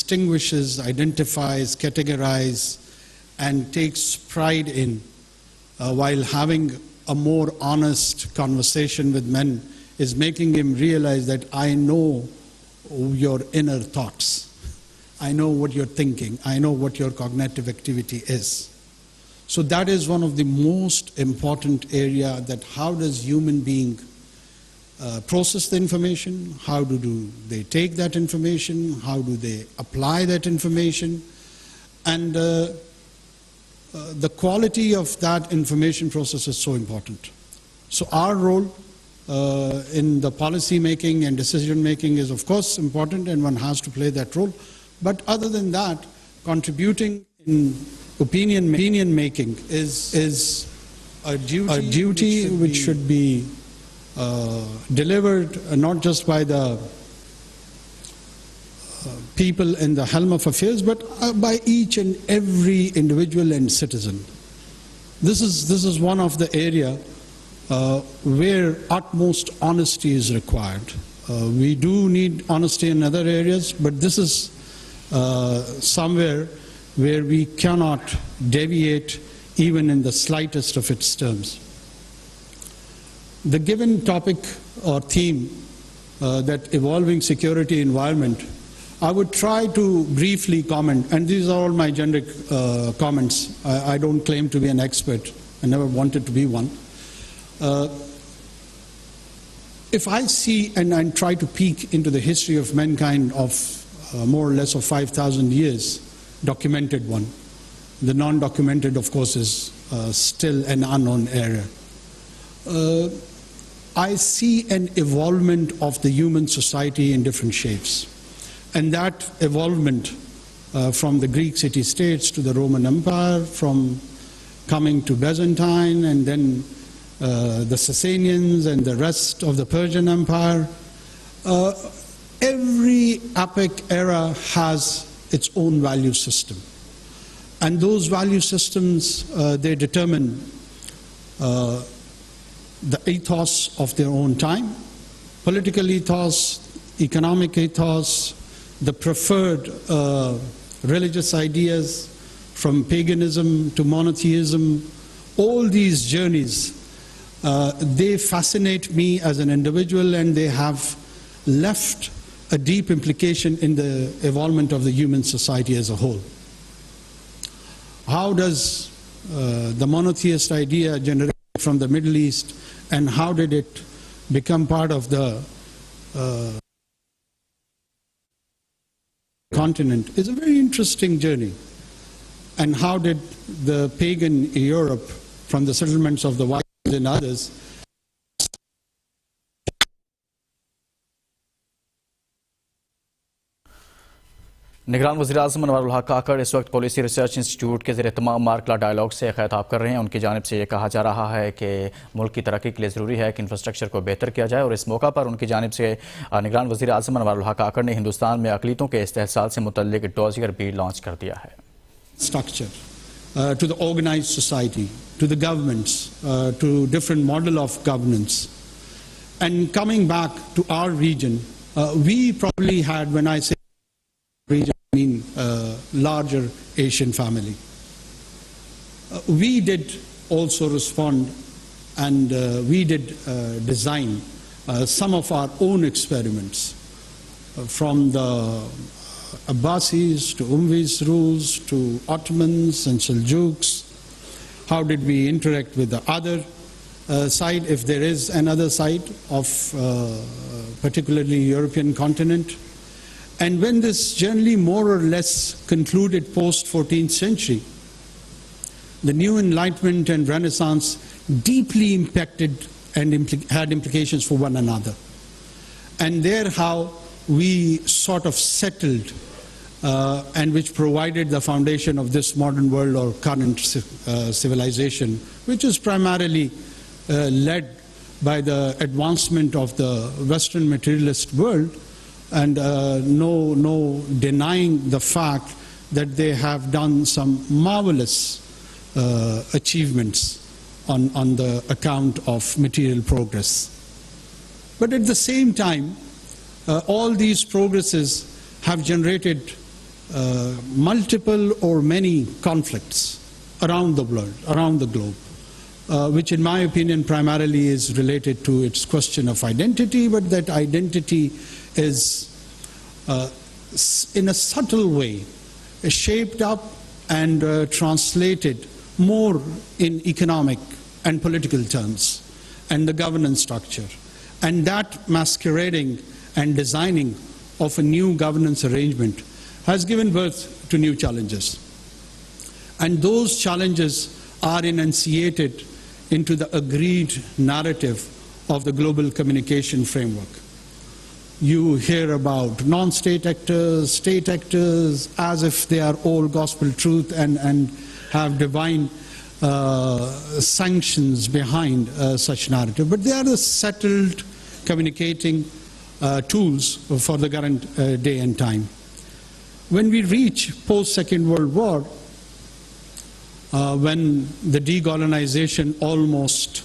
distinguishes, identifies, categorizes, and takes pride in while having a more honest conversation with men is making him realize that I know your inner thoughts. I know what you're thinking. I know what your cognitive activity is. So that is one of the most important area, that how does human being process the information, how do they take that information, how do they apply that information, and the quality of that information process is so important. So our role in the policy making and decision making is of course important, and one has to play that role. But other than that, contributing in opinion making is a duty which should be delivered not just by the people in the helm of affairs, but by each and every individual and citizen. This is one of the area where utmost honesty is required. We do need honesty in other areas, but this is somewhere where we cannot deviate even in the slightest of its terms. The given topic or theme, that evolving security environment, I would try to briefly comment, and these are all my generic comments. I don't claim to be an expert. I never wanted to be one. If I see and try to peek into the history of mankind of more or less of 5,000 years, documented one. The non-documented, of course, is still an unknown area. I see an evolvement of the human society in different shapes. And that evolvement from the Greek city-states to the Roman Empire, from coming to Byzantine, and then the Sasanians and the rest of the Persian Empire, every epic era has its own value system. And those value systems, they determine the ethos of their own time, political ethos, economic ethos, the preferred religious ideas, from paganism to monotheism. All these journeys, they fascinate me as an individual, and they have left a deep implication in the evolvement of the human society as a whole. How does the monotheist idea generate from the Middle East, and how did it become part of the continent is a very interesting journey. And how did the pagan Europe, from the settlements of the Vikings and others, निगरान वज़ीर-ए-आज़म अनवर-उल-हक काकड़ इस वक्त policy research institute के ज़रिए तमाम मार्गला dialogue से खिताब कर रहे हैं। उनकी जानिब से ये कहा जा रहा है कि मुल्क की तरक्की के लिए ज़रूरी है कि इंफ्रास्ट्रक्चर को बेहतर किया जाए, और इस मौका पर उनकी जानिब से निगरान वज़ीर-ए-आज़म अनवर-उल-हक काकड़ ने हिंदुस्तान में अक़लियतों के इस्तेहसाल से मुतल्लिक़ डॉसियर भी लॉन्च कर दिया है। Structure to the organized society, to the governments, to different model of governance. And coming back to our region, we probably had, when I say region, I mean larger Asian family. We did also respond, and we did design some of our own experiments from the Abbasis to Umayyads rules to Ottomans and Seljuks. How did we interact with the other side, if there is another side of particularly European continent? And when this generally more or less concluded post 14th century, the new Enlightenment and Renaissance deeply impacted and had implications for one another. And there how we sort of settled and which provided the foundation of this modern world or current civilization, which is primarily led by the advancement of the Western materialist world, and no denying the fact that they have done some marvelous achievements on the account of material progress. But at the same time, all these progresses have generated multiple or many conflicts around the world, around the globe, which in my opinion primarily is related to its question of identity, but that identity is in a subtle way shaped up and translated more in economic and political terms and the governance structure. And that masquerading and designing of a new governance arrangement has given birth to new challenges. And those challenges are enunciated into the agreed narrative of the global communication framework. You hear about non-state actors, state actors, as if they are all gospel truth and have divine sanctions behind such narrative. But they are the settled communicating tools for the current day and time. When we reach post-Second World War, when the decolonization almost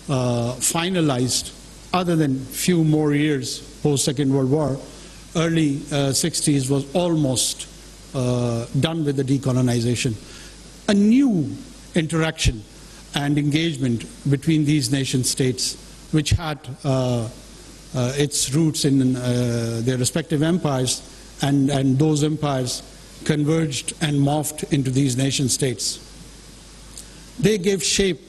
finalized, other than few more years post-Second World War, early 60s was almost done with the decolonization. A new interaction and engagement between these nation states, which had its roots in their respective empires, and those empires converged and morphed into these nation states. They gave shape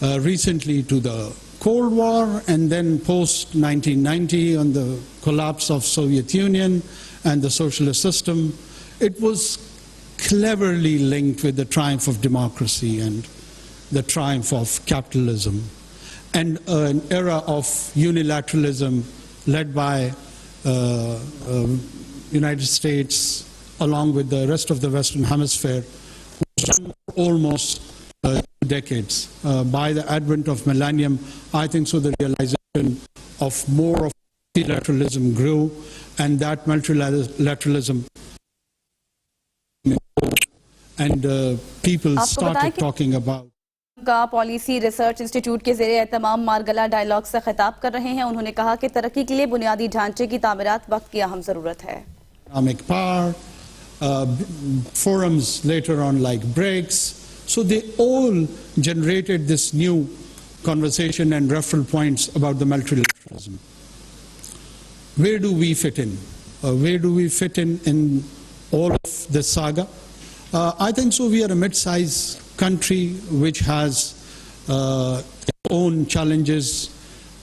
recently to the Cold War, and then post-1990 on the collapse of Soviet Union and the socialist system. It was cleverly linked with the triumph of democracy and the triumph of capitalism, and an era of unilateralism led by United States along with the rest of the Western Hemisphere, almost 2 decades. By the advent of millennium, I think so the realization of more of multilateralism grew, and that multilateralism and people started talking about. का policy research institute के ज़रिए तमाम Margalla dialogue से खिताब कर रहे हैं। उन्होंने कहा कि तरक्की के लिए बुनियादी ढांचे की तामीरात वक्त की अहम ज़रूरत है। Economic power, forums later on like BRICS, so they all generated this new conversation and referral points about the multilateralism. Where do we fit in? Where do we fit in all of this saga? I think so we are a mid-sized country which has its own challenges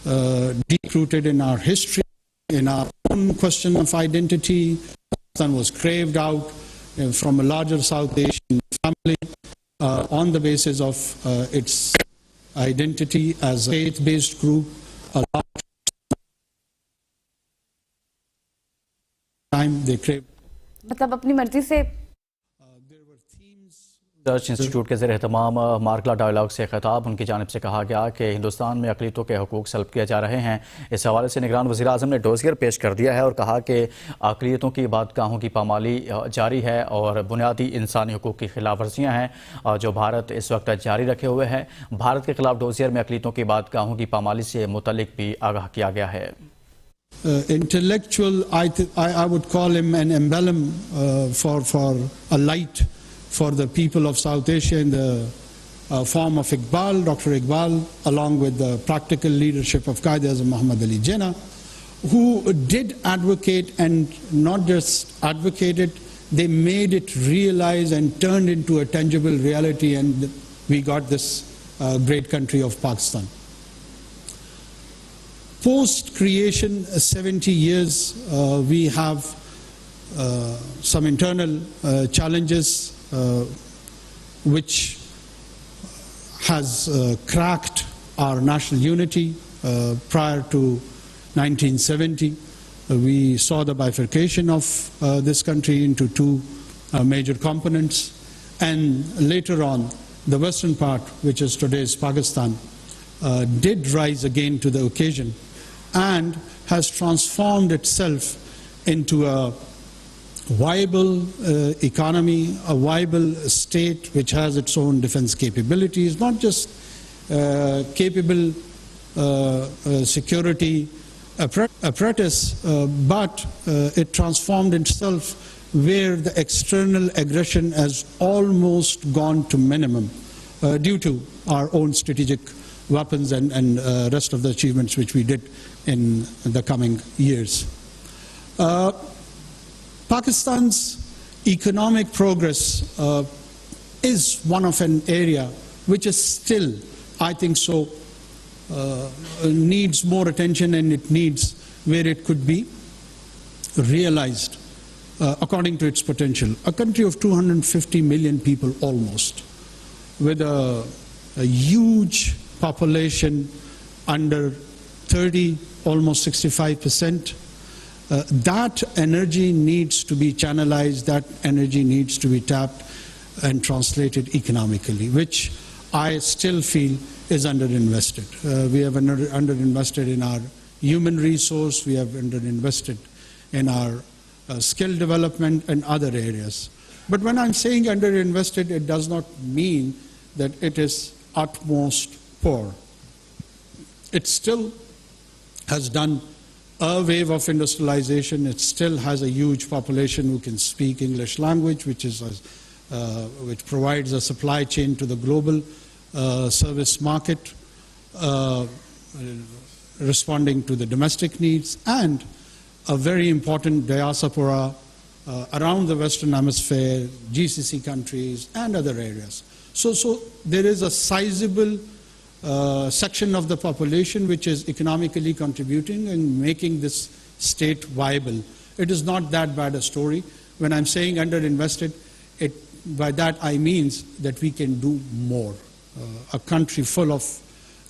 deep-rooted in our history, in our own question of identity. Pakistan was craved out from a larger South Asian family on the basis of its identity as a faith-based group. A large time they craved. मतलब अपनी मर्जी से research institute के ज़रिए तमाम मार्गला dialogue से खिताब उनकी जानिब से कहा गया कि हिंदुस्तान में अक़लियतों के हकूक़ सल्ब किए जा रहे हैं। इस हवाले से निगरान वज़ीर आज़म ने डोज़ियर पेश कर दिया है और कहा कि अक़लियतों की इबादतगाहों की पामाली जारी है और बुनियादी इंसानी हकूक़ की खिलाफ वर्जियाँ हैं जो भारत इस वक्त जारी रखे हुए है। भारत के खिलाफ डोज़ियर में अक़लियतों की इबादतगाहों की पामाली से मुतल्लिक़ भी आगाह किया गया है। Intellectual, I would call him an emblem for a light for the people of South Asia in the form of Iqbal, Dr. Iqbal, along with the practical leadership of Qaeda Muhammad Ali Jinnah, who did advocate, and not just advocated, they made it realize and turned into a tangible reality, and we got this great country of Pakistan. Post-creation, 70 years, we have some internal challenges which has cracked our national unity. Prior to 1970, we saw the bifurcation of this country into two major components, and later on the western part, which is today's Pakistan, did rise again to the occasion and has transformed itself into a viable economy, a viable state which has its own defense capabilities, not just capable security apparatus, but it transformed itself where the external aggression has almost gone to minimum due to our own strategic weapons and rest of the achievements which we did in the coming years. Pakistan's economic progress is one of an area which is still, I think so, needs more attention, and it needs where it could be realized according to its potential. A country of 250 million people almost, with a huge population under 30, almost 65%. That energy needs to be channelized, that energy needs to be tapped and translated economically, which I still feel is underinvested. We have underinvested in our human resource, we have underinvested in our skill development and other areas. But when I'm saying underinvested, it does not mean that it is utmost poor. It still has done a wave of industrialization. It still has a huge population who can speak English language, which provides a supply chain to the global service market, responding to the domestic needs, and a very important diaspora around the Western Hemisphere, GCC countries, and other areas. So there is a sizable section of the population which is economically contributing and making this state viable. It is not that bad a story. When I'm saying underinvested, by that I mean that we can do more. A country full of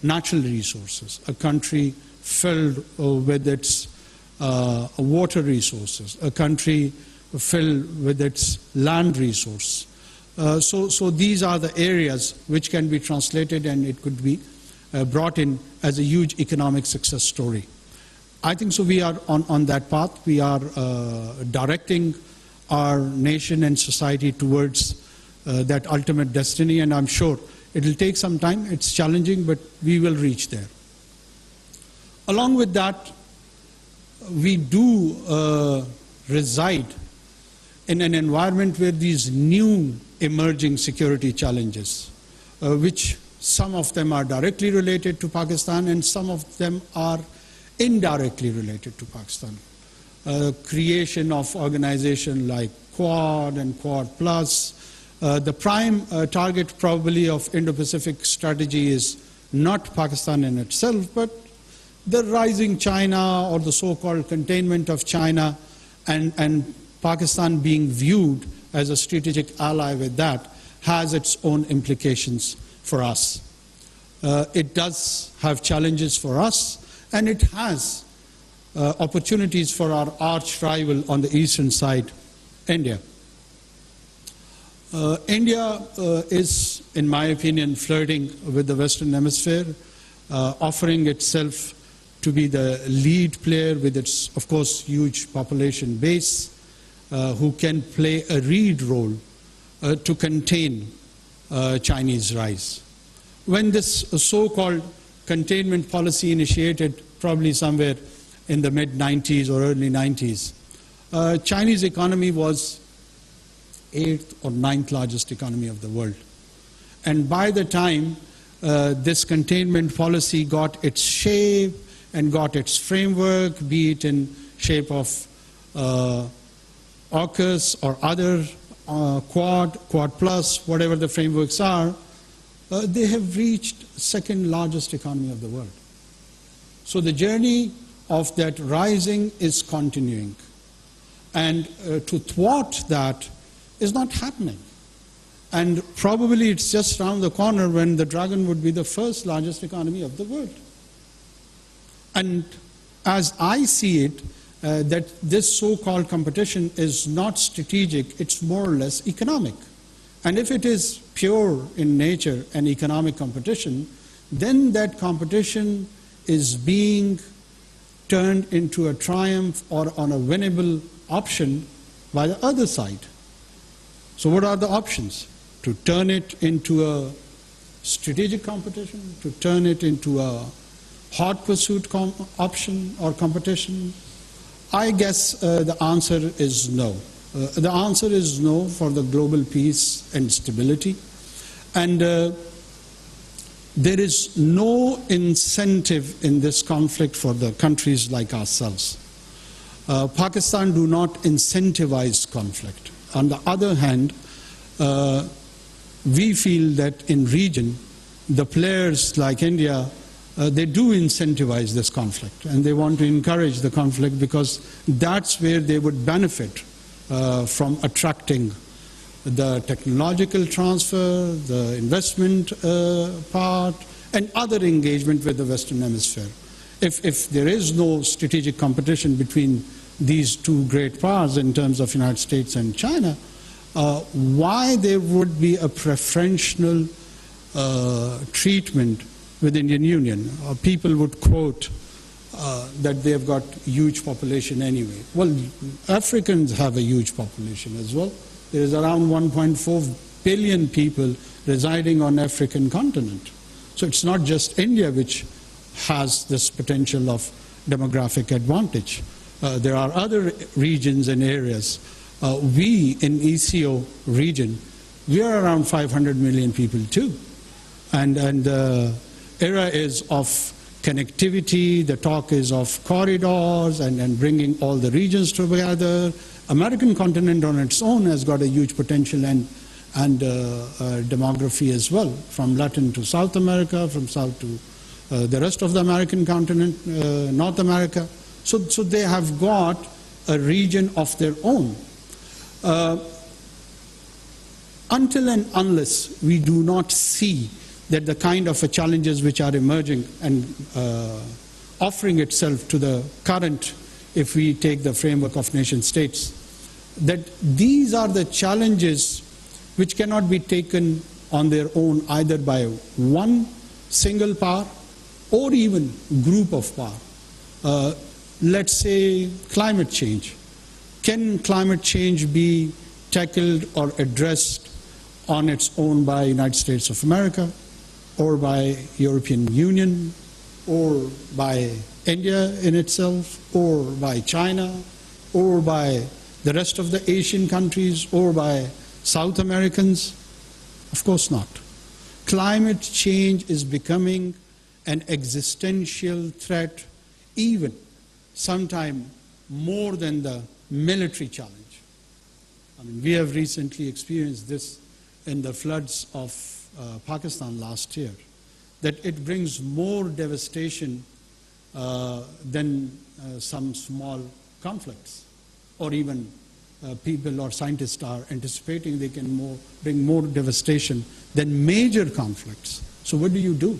natural resources, a country filled with its water resources, a country filled with its land resource. So these are the areas which can be translated, and it could be brought in as a huge economic success story. I think so we are on that path. We are directing our nation and society towards that ultimate destiny, and I'm sure it will take some time. It's challenging, but we will reach there. Along with that, we do reside in an environment where these new emerging security challenges, which some of them are directly related to Pakistan and some of them are indirectly related to Pakistan. Creation of organizations like Quad and Quad Plus. The prime target probably of Indo-Pacific strategy is not Pakistan in itself, but the rising China, or the so-called containment of China, and Pakistan being viewed as a strategic ally with that has its own implications for us. It does have challenges for us, and it has opportunities for our arch rival on the eastern side, India. India is, in my opinion, flirting with the Western Hemisphere, offering itself to be the lead player with its, of course, huge population base, who can play a lead role to contain Chinese rise. When this so-called containment policy initiated, probably somewhere in the mid-90s or early 90s, Chinese economy was 8th or 9th largest economy of the world. And by the time this containment policy got its shape and got its framework, be it in shape of AUKUS or other Quad Plus, whatever the frameworks are, they have reached second largest economy of the world. So the journey of that rising is continuing. And to thwart that is not happening. And probably it's just around the corner when the dragon would be the first largest economy of the world. And as I see it, that this so-called competition is not strategic, it's more or less economic. And if it is pure in nature and economic competition, then that competition is being turned into a triumph or on a winnable option by the other side. So what are the options? To turn it into a strategic competition, to turn it into a hot pursuit option or competition? I guess the answer is no. The answer is no for the global peace and stability. And there is no incentive in this conflict for the countries like ourselves. Pakistan do not incentivize conflict. On the other hand, we feel that in region, the players like India, they do incentivize this conflict, and they want to encourage the conflict because that's where they would benefit from attracting the technological transfer, the investment part, and other engagement with the Western Hemisphere. If there is no strategic competition between these two great powers in terms of United States and China, why there would be a preferential treatment with Indian Union? People would quote that they've got huge population anyway. Well, Africans have a huge population as well. There is around 1.4 billion people residing on African continent. So it's not just India which has this potential of demographic advantage. There are other regions and areas. We in ECO region, we are around 500 million people too. And the era is of connectivity, the talk is of corridors and bringing all the regions together. American continent on its own has got a huge potential and demography as well, from Latin to South America, from South to the rest of the American continent, North America. So they have got a region of their own. Until and unless we do not see that the kind of challenges which are emerging and offering itself to the current, if we take the framework of nation states, that these are the challenges which cannot be taken on their own either by one single power or even group of power. Let's say climate change. Can climate change be tackled or addressed on its own by United States of America, or by European Union, or by India in itself, or by China, or by the rest of the Asian countries, or by South Americans? Of course not. Climate change is becoming an existential threat, even sometime more than the military challenge. I mean, we have recently experienced this in the floods of Pakistan last year, that it brings more devastation than some small conflicts, or even people or scientists are anticipating they can bring more devastation than major conflicts. So what do you do?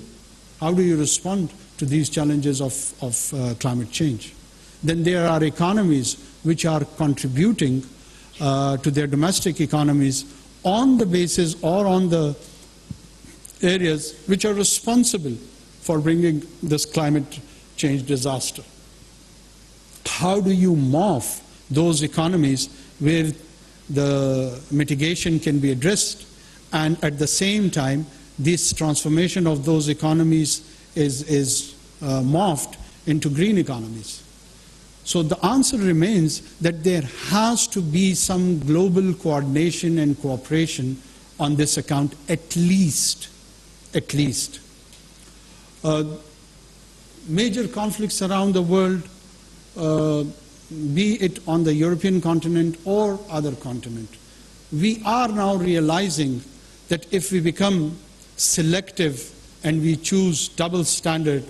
How do you respond to these challenges of climate change? Then there are economies which are contributing to their domestic economies on the basis or on the areas which are responsible for bringing this climate change disaster. How do you morph those economies where the mitigation can be addressed, and at the same time this transformation of those economies is morphed into green economies? So the answer remains that there has to be some global coordination and cooperation on this account, at least. Major conflicts around the world, be it on the European continent or other continent, we are now realizing that if we become selective and we choose double standard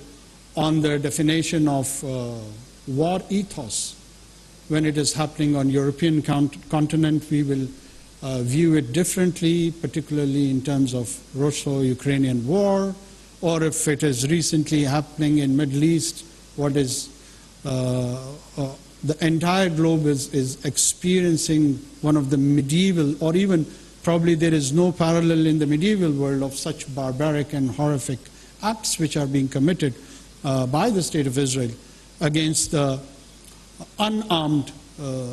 on the definition of war ethos, when it is happening on European continent, we will view it differently, particularly in terms of Russo-Ukrainian war, or if it is recently happening in Middle East, what is the entire globe is experiencing one of the medieval, or even probably there is no parallel in the medieval world of such barbaric and horrific acts which are being committed by the State of Israel against the unarmed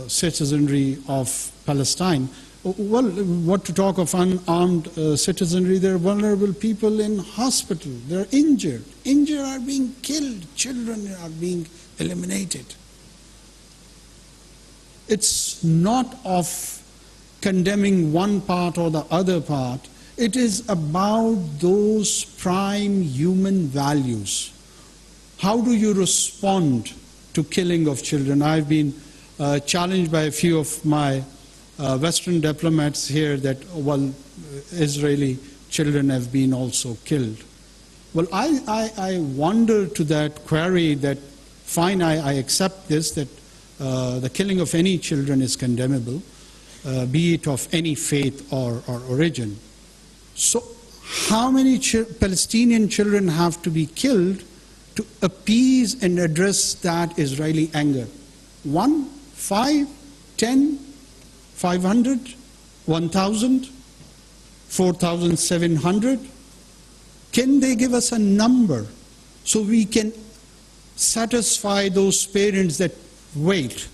citizenry of Palestine. Well, what to talk of unarmed citizenry? There are vulnerable people in hospital. They are injured. Injured are being killed. Children are being eliminated. It's is not of condemning one part or the other part. It is about those prime human values. How do you respond to killing of children? I've been challenged by a few of my Western diplomats here that, well, Israeli children have been also killed. Well, I wonder to that query that, fine, I accept this, that the killing of any children is condemnable, be it of any faith or origin. So how many Palestinian children have to be killed to appease and address that Israeli anger? 1, 5, 10, 500, 1,000, 4,700? Can they give us a number so we can satisfy those parents that, wait,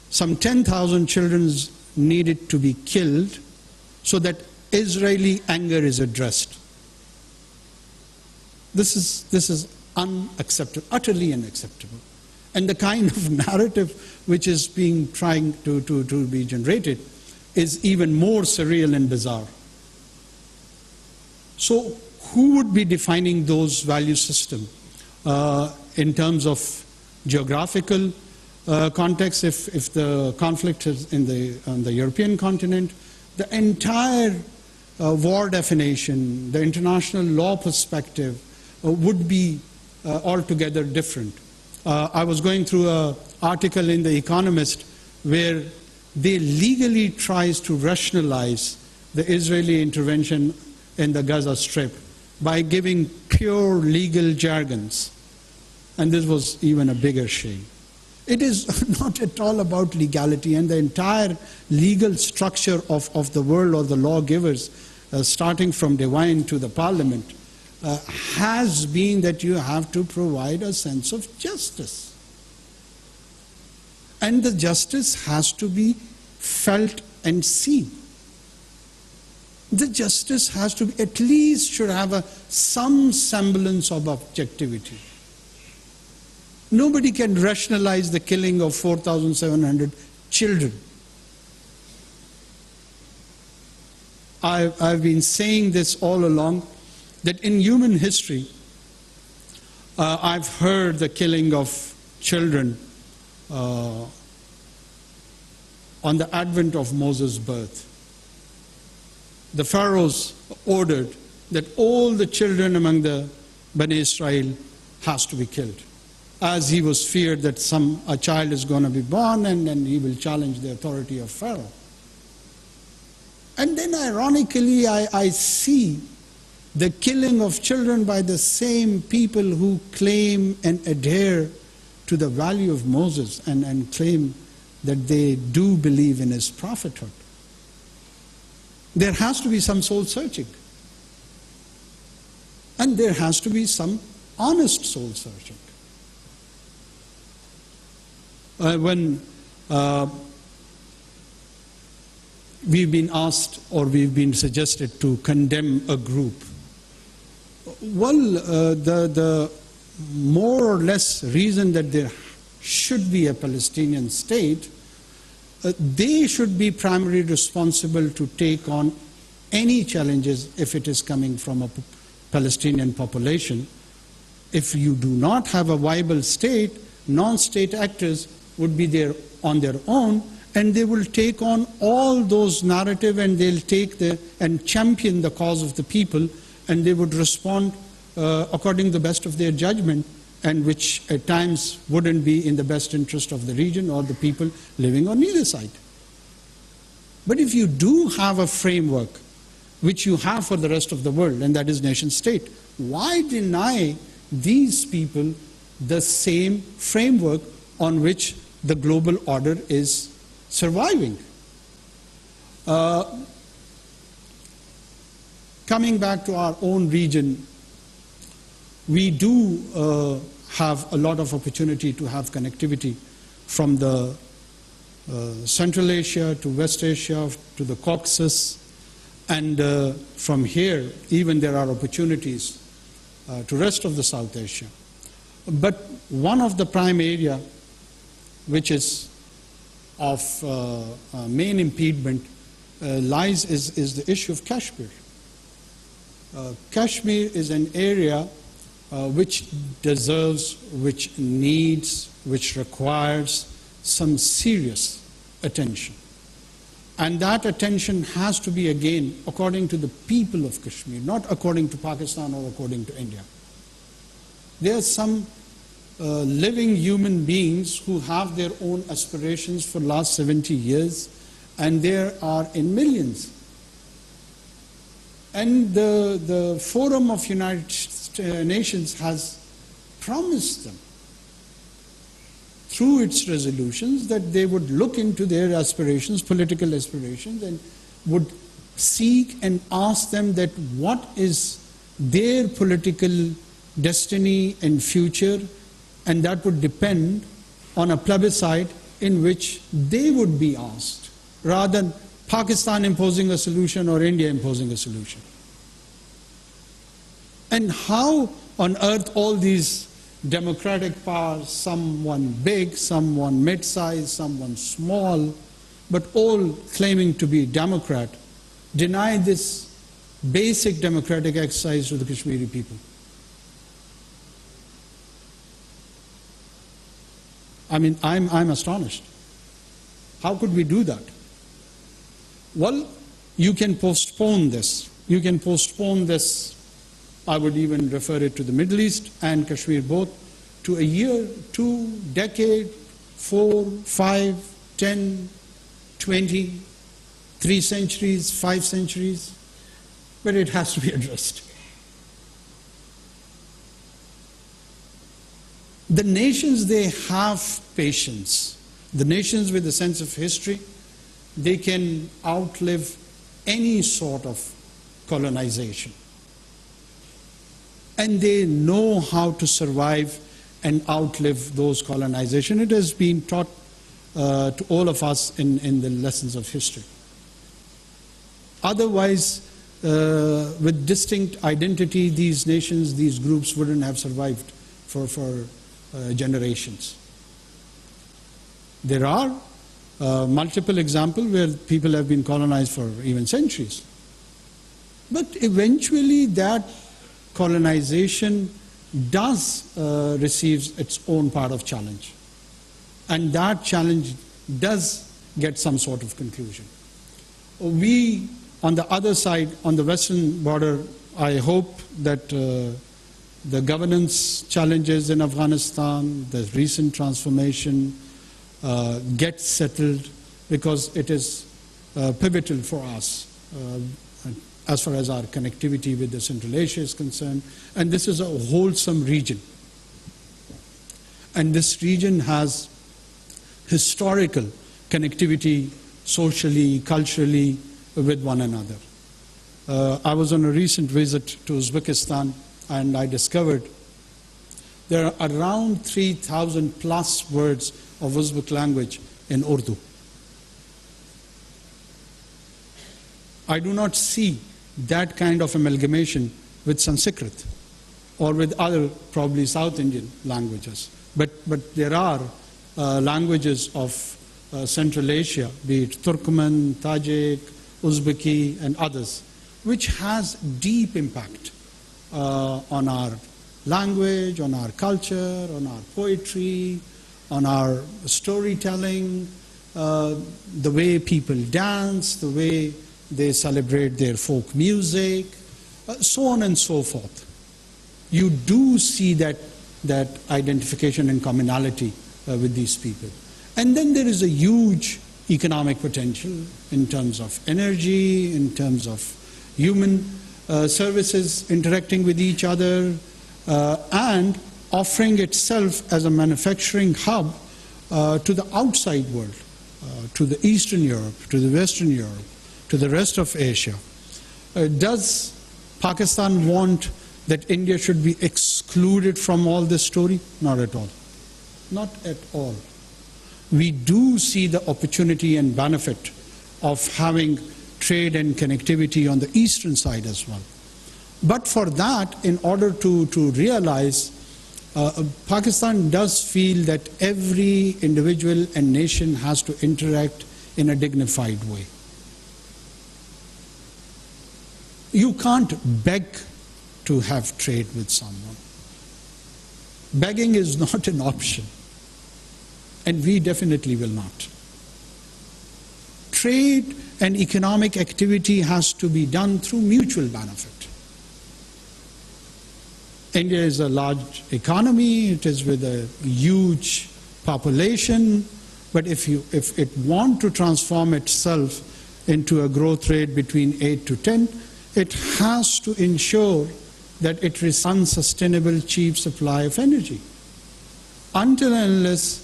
some 10,000 children needed to be killed so that Israeli anger is addressed? This is unacceptable, utterly unacceptable. And the kind of narrative which is being trying to be generated is even more surreal and bizarre. So who would be defining those value systems in terms of geographical context? If the conflict is on the European continent, the entire war definition, the international law perspective would be altogether different. I was going through an article in The Economist where they legally tries to rationalize the Israeli intervention in the Gaza Strip by giving pure legal jargons. And this was even a bigger shame. It is not at all about legality, and the entire legal structure of the world or the lawgivers, starting from divine to the parliament, has been that you have to provide a sense of justice. And the justice has to be felt and seen. The justice has to be, at least should have some semblance of objectivity. Nobody can rationalize the killing of 4,700 children. I've been saying this all along, that in human history, I've heard the killing of children on the advent of Moses' birth. The pharaohs ordered that all the children among the Bani Israel has to be killed, as he was feared that a child is going to be born and he will challenge the authority of Pharaoh. And then ironically, I see the killing of children by the same people who claim and adhere to the value of Moses and claim that they do believe in his prophethood. There has to be some soul searching. And there has to be some honest soul searching. When we've been asked or we've been suggested to condemn a group, well, the more or less reason that there should be a Palestinian state, they should be primarily responsible to take on any challenges if it is coming from a Palestinian population. If you do not have a viable state, non-state actors would be there on their own, and they will take on all those narrative, and they'll take and champion the cause of the people, and they would respond according to the best of their judgment, and which at times wouldn't be in the best interest of the region or the people living on either side. But if you do have a framework, which you have for the rest of the world, and that is nation state, why deny these people the same framework on which the global order is surviving? Coming back to our own region, we do have a lot of opportunity to have connectivity from the Central Asia to West Asia to the Caucasus, and from here even there are opportunities to rest of the South Asia. But one of the prime area which is of main impediment is the issue of Kashmir. Kashmir is an area which deserves, which needs, which requires some serious attention. And that attention has to be, again, according to the people of Kashmir, not according to Pakistan or according to India. There are some living human beings who have their own aspirations for the last 70 years, and there are in millions. And the Forum of United Nations has promised them through its resolutions that they would look into their aspirations, political aspirations, and would seek and ask them that what is their political destiny and future, and that would depend on a plebiscite in which they would be asked, rather than Pakistan imposing a solution or India imposing a solution. And how on earth all these democratic powers, someone big, someone mid-sized, someone small, but all claiming to be Democrat, deny this basic democratic exercise to the Kashmiri people? I mean, I'm astonished. How could we do that? Well, you can postpone this. You can postpone this. I would even refer it to the Middle East and Kashmir both, to a year, 2 decades, 4, 5, 10, 20, 3 centuries, 5 centuries, but it has to be addressed. The nations, they have patience. The nations with a sense of history, they can outlive any sort of colonization. And they know how to survive and outlive those colonization. It has been taught to all of us in the lessons of history. Otherwise, with distinct identity, these nations, these groups wouldn't have survived for generations. There are multiple examples where people have been colonized for even centuries. But eventually that colonization does receive its own part of challenge. And that challenge does get some sort of conclusion. We, on the other side, on the western border, I hope that the governance challenges in Afghanistan, the recent transformation, get settled, because it is pivotal for us as far as our connectivity with the Central Asia is concerned. And this is a wholesome region. And this region has historical connectivity, socially, culturally, with one another. I was on a recent visit to Uzbekistan, and I discovered there are around 3,000 plus words of Uzbek language in Urdu. I do not see that kind of amalgamation with Sanskrit or with other probably South Indian languages. But there are languages of Central Asia, be it Turkmen, Tajik, Uzbeki, and others, which has deep impact on our language, on our culture, on our poetry, on our storytelling, the way people dance, the way they celebrate their folk music, so on and so forth. You do see that identification and commonality with these people. And then there is a huge economic potential in terms of energy, in terms of human services interacting with each other, and offering itself as a manufacturing hub to the outside world, to the Eastern Europe, to the Western Europe, to the rest of Asia. Does Pakistan want that India should be excluded from all this story? Not at all. Not at all. We do see the opportunity and benefit of having trade and connectivity on the eastern side as well. But for that, in order to realize Pakistan does feel that every individual and nation has to interact in a dignified way. You can't beg to have trade with someone. Begging is not an option, and we definitely will not. Trade and economic activity has to be done through mutual benefit. India is a large economy, it is with a huge population, but if it wants to transform itself into a growth rate between 8 to 10, it has to ensure that it receives unsustainable cheap supply of energy. Until and unless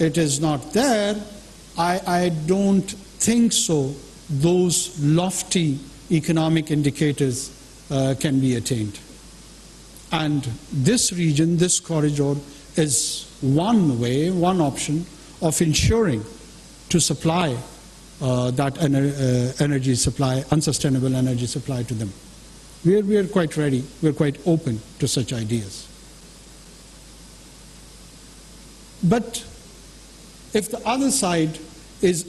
it is not there, I don't think so those lofty economic indicators can be attained. And this region, this corridor, is one way, one option of ensuring to supply that energy supply, unsustainable energy supply to them. We are quite ready, we are quite open to such ideas. But if the other side is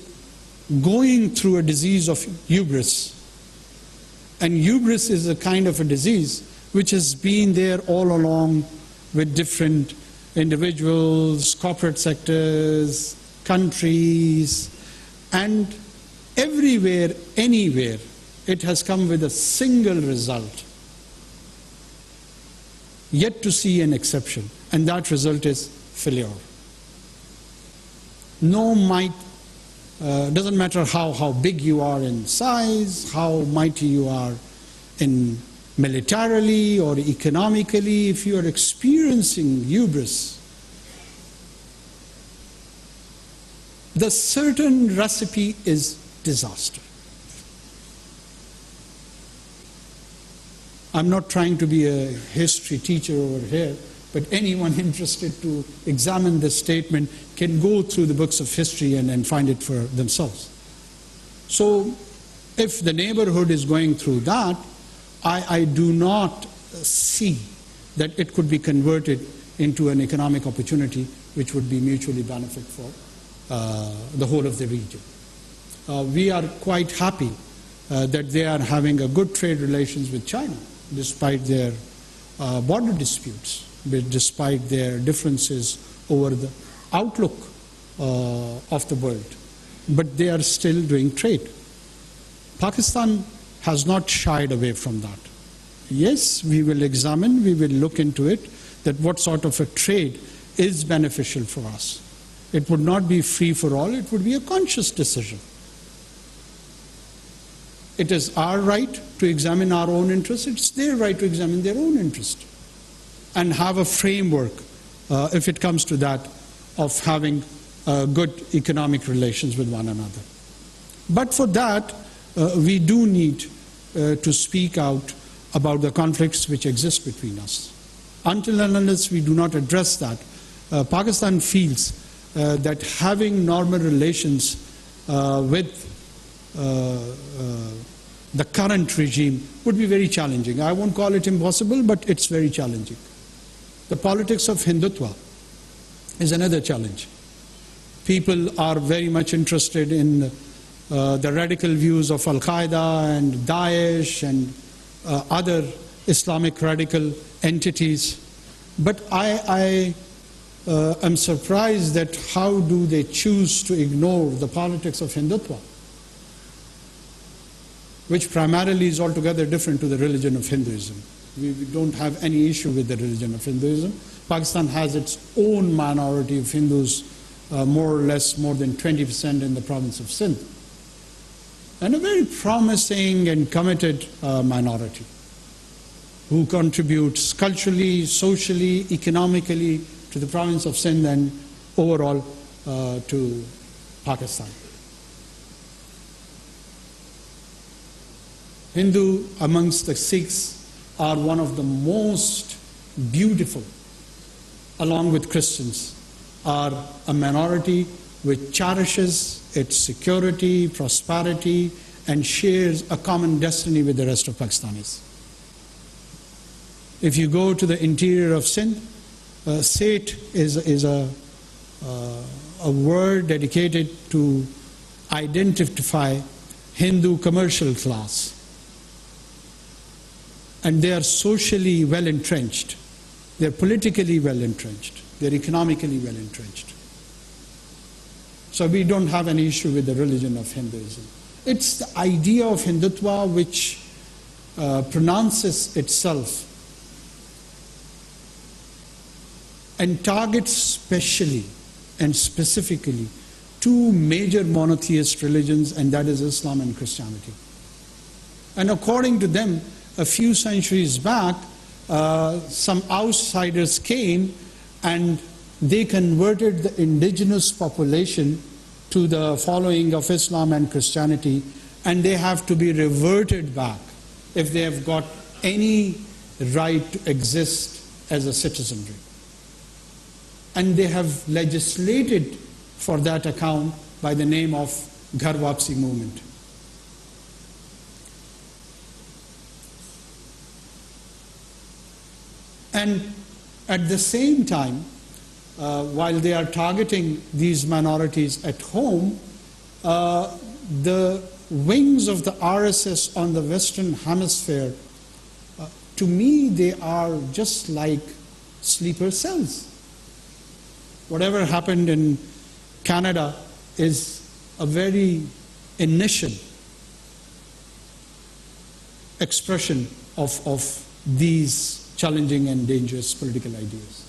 going through a disease of hubris, and hubris is a kind of a disease which has been there all along with different individuals, corporate sectors, countries, and everywhere, anywhere, it has come with a single result. Yet to see an exception, and that result is failure. No might, doesn't matter how big you are in size, how mighty you are in militarily or economically, if you are experiencing hubris, the certain recipe is disaster. I'm not trying to be a history teacher over here, but anyone interested to examine this statement can go through the books of history and find it for themselves. So if the neighborhood is going through that, I do not see that it could be converted into an economic opportunity which would be mutually benefit for the whole of the region. We are quite happy that they are having a good trade relations with China, despite their border disputes, despite their differences over the outlook of the world. But they are still doing trade. Pakistan has not shied away from that. Yes, we will examine, we will look into it, that what sort of a trade is beneficial for us. It would not be free for all, it would be a conscious decision. It is our right to examine our own interests, it's their right to examine their own interest and have a framework, if it comes to that, of having good economic relations with one another. But for that, we do need to speak out about the conflicts which exist between us. Until and unless we do not address that, Pakistan feels that having normal relations with the current regime would be very challenging. I won't call it impossible, but it's very challenging. The politics of Hindutva is another challenge. People are very much interested in the radical views of Al-Qaeda and Daesh and other Islamic radical entities. But I am surprised that how do they choose to ignore the politics of Hindutva, which primarily is altogether different to the religion of Hinduism. We don't have any issue with the religion of Hinduism. Pakistan has its own minority of Hindus, more or less more than 20% in the province of Sindh, and a very promising and committed minority who contributes culturally, socially, economically to the province of Sindh and overall to Pakistan. Hindu amongst the Sikhs are one of the most beautiful, along with Christians, are a minority which cherishes its security, prosperity, and shares a common destiny with the rest of Pakistanis. If you go to the interior of Sindh, Seth is a word dedicated to identify Hindu commercial class. And they are socially well entrenched. They're politically well entrenched. They're economically well entrenched. So we don't have any issue with the religion of Hinduism. It's the idea of Hindutva which pronounces itself and targets specially and specifically two major monotheist religions, and that is Islam and Christianity. And according to them, a few centuries back, some outsiders came and they converted the indigenous population to the following of Islam and Christianity, and they have to be reverted back if they have got any right to exist as a citizenry. And they have legislated for that account by the name of Ghar Wapsi movement. And at the same time, while they are targeting these minorities at home, the wings of the RSS on the Western Hemisphere, to me, they are just like sleeper cells. Whatever happened in Canada is a very initial expression of these challenging and dangerous political ideas.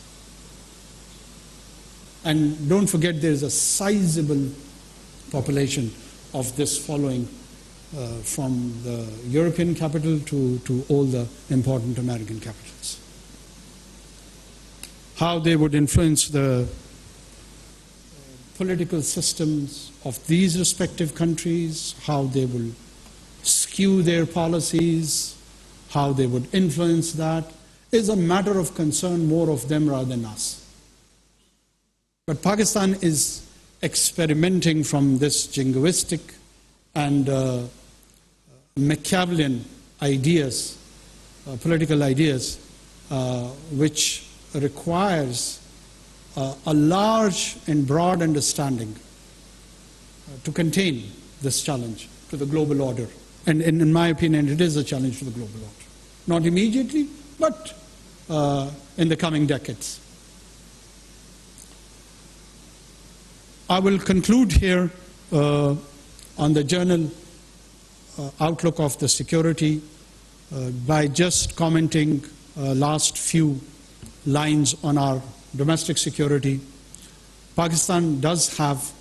And don't forget, there is a sizable population of this following from the European capital to all the important American capitals. How they would influence the political systems of these respective countries, how they will skew their policies, how they would influence that, is a matter of concern more of them rather than us. But Pakistan is experimenting from this jingoistic and Machiavellian ideas, political ideas, which requires a large and broad understanding to contain this challenge to the global order. And in my opinion, it is a challenge to the global order. Not immediately, but in the coming decades. I will conclude here on the general outlook of the security by just commenting last few lines on our domestic security. Pakistan does have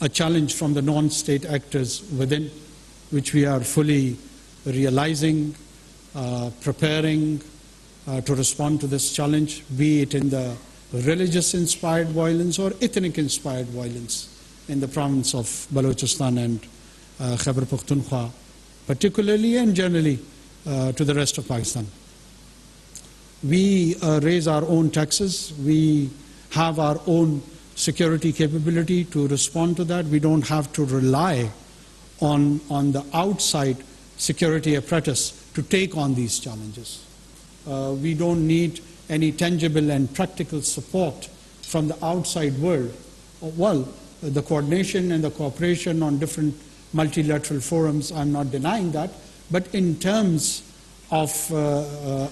a challenge from the non-state actors within, which we are fully realizing, preparing to respond to this challenge, be it in the religious-inspired violence or ethnic-inspired violence in the province of Balochistan and Khyber Pakhtunkhwa, particularly and generally to the rest of Pakistan. We raise our own taxes. We have our own security capability to respond to that. We don't have to rely on the outside security apparatus to take on these challenges. We don't need any tangible and practical support from the outside world. Well, the coordination and the cooperation on different multilateral forums, I'm not denying that, but in terms of,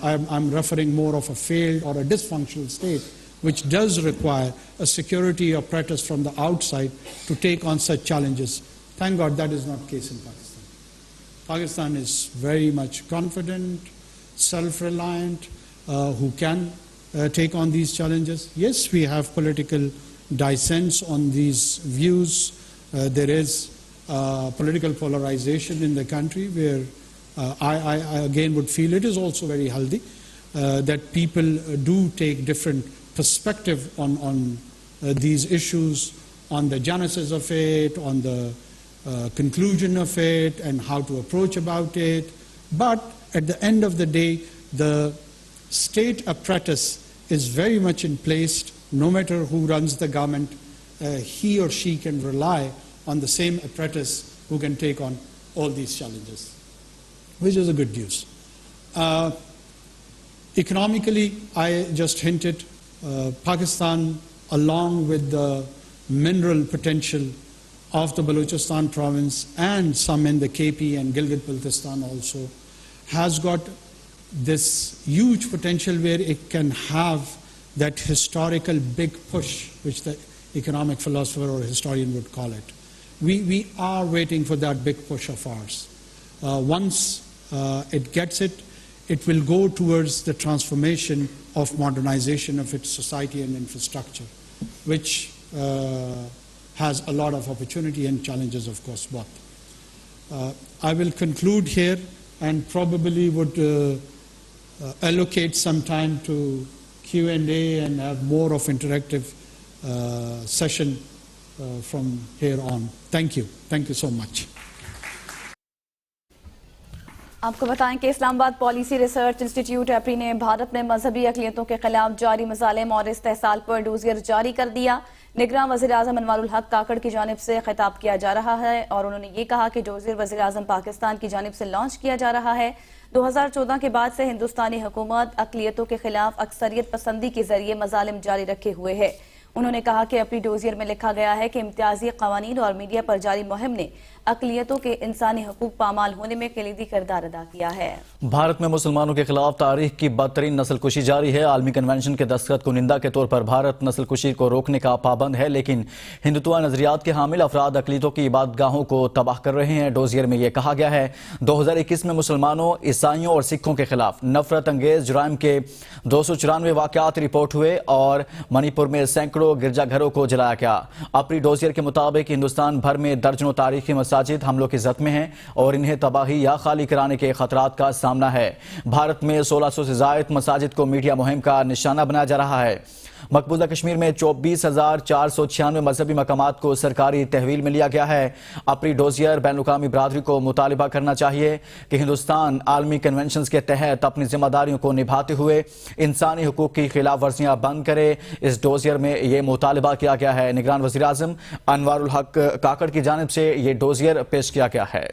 I'm referring more of a failed or a dysfunctional state, which does require a security apparatus from the outside to take on such challenges. Thank God that is not the case in Pakistan. Pakistan is very much confident, self-reliant, who can take on these challenges. Yes, we have political dissents on these views. There is political polarization in the country where I again would feel it is also very healthy that people do take different perspective on these issues, on the genesis of it, on the conclusion of it, and how to approach about it. But at the end of the day, the state apparatus is very much in place. No matter who runs the government, he or she can rely on the same apparatus who can take on all these challenges, which is a good news. Economically, I just hinted, Pakistan, along with the mineral potential of the Balochistan province and some in the KP and Gilgit-Baltistan also, has got this huge potential where it can have that historical big push, which the economic philosopher or historian would call it. We are waiting for that big push of ours. Once it gets it, it will go towards the transformation of modernization of its society and infrastructure, which has a lot of opportunity and challenges, of course, both. I will conclude here and probably would allocate some time to Q&A and have more of interactive session from here on. Thank you. Thank you so much. आपको बताएं कि Islamabad policy research institute एप्री ने भारत में मजहबी अक़लियतों के खिलाफ जारी मज़ालिम और इस्तेहसाल पर डोजियर जारी कर दिया। निगरान वज़ीर-ए-आज़म अनवारुल-हक काकड़ की जानिब से खिताब किया जा रहा है और उन्होंने ये कहा कि डोजियर वज़ीर-ए-आज़म पाकिस्तान की जानिब से लॉन्च किया जा रहा है। 2014 के बाद से हिंदुस्तानी हुकूमत अक़लियतों के खिलाफ अक्सरियत पसंदी के जरिए मज़ालिम जारी रखे हुए है। उन्होंने कहा कि अपनी डोजियर में लिखा गया है कि इम्तियाजी कवानीन और मीडिया पर जारी मुहिम ने अक़लियतों के इंसानी हकूक पामाल होने में कलीदी किरदार अदा किया है। भारत में मुसलमानों के खिलाफ तारीख की बदतरीन नस्लकुशी जारी है। आलमी कन्वेंशन के दस्तखत को निंदा के तौर पर भारत नस्लकुशी को रोकने का पाबंद है, लेकिन हिंदुत्व नजरियात के हामिल अफराद अक़लियतों की इबादतगाहों को तबाह कर रहे हैं। डोजियर में यह कहा गया है 2021 में मुसलमानों, ईसाइयों और सिखों के खिलाफ नफरत अंगेज जुराइम के 294 वाक़यात रिपोर्ट हुए और मणिपुर में सैकड़ों गिरजाघरों को जलाया गया। अपनी डोजियर के मुताबिक हिंदुस्तान भर में दर्जनों तारीखी मसाजिद हमलों की जद में हैं और इन्हें तबाही या खाली कराने के खतरात का सामना है। भारत में 1600 से जायद मसाजिद को मीडिया मुहिम का निशाना बनाया जा रहा है। मकबूजा कश्मीर में 24,496 मजहबी मकामात को सरकारी तहवील में लिया गया है। अपनी डोजियर बैनुल-अक़वामी बरादरी को मुतालिबा करना चाहिए कि हिंदुस्तान आलमी कन्वेंशन के तहत अपनी जिम्मेदारियों को निभाते हुए इंसानी हुकूक की खिलाफ वर्जियां बंद करे। इस डोजियर में यह मुतालिबा किया गया है। निगरान वज़ीर-ए-आज़म अनवार-उल-हक काकड़ की जानिब से यह डोजियर पेश किया गया है।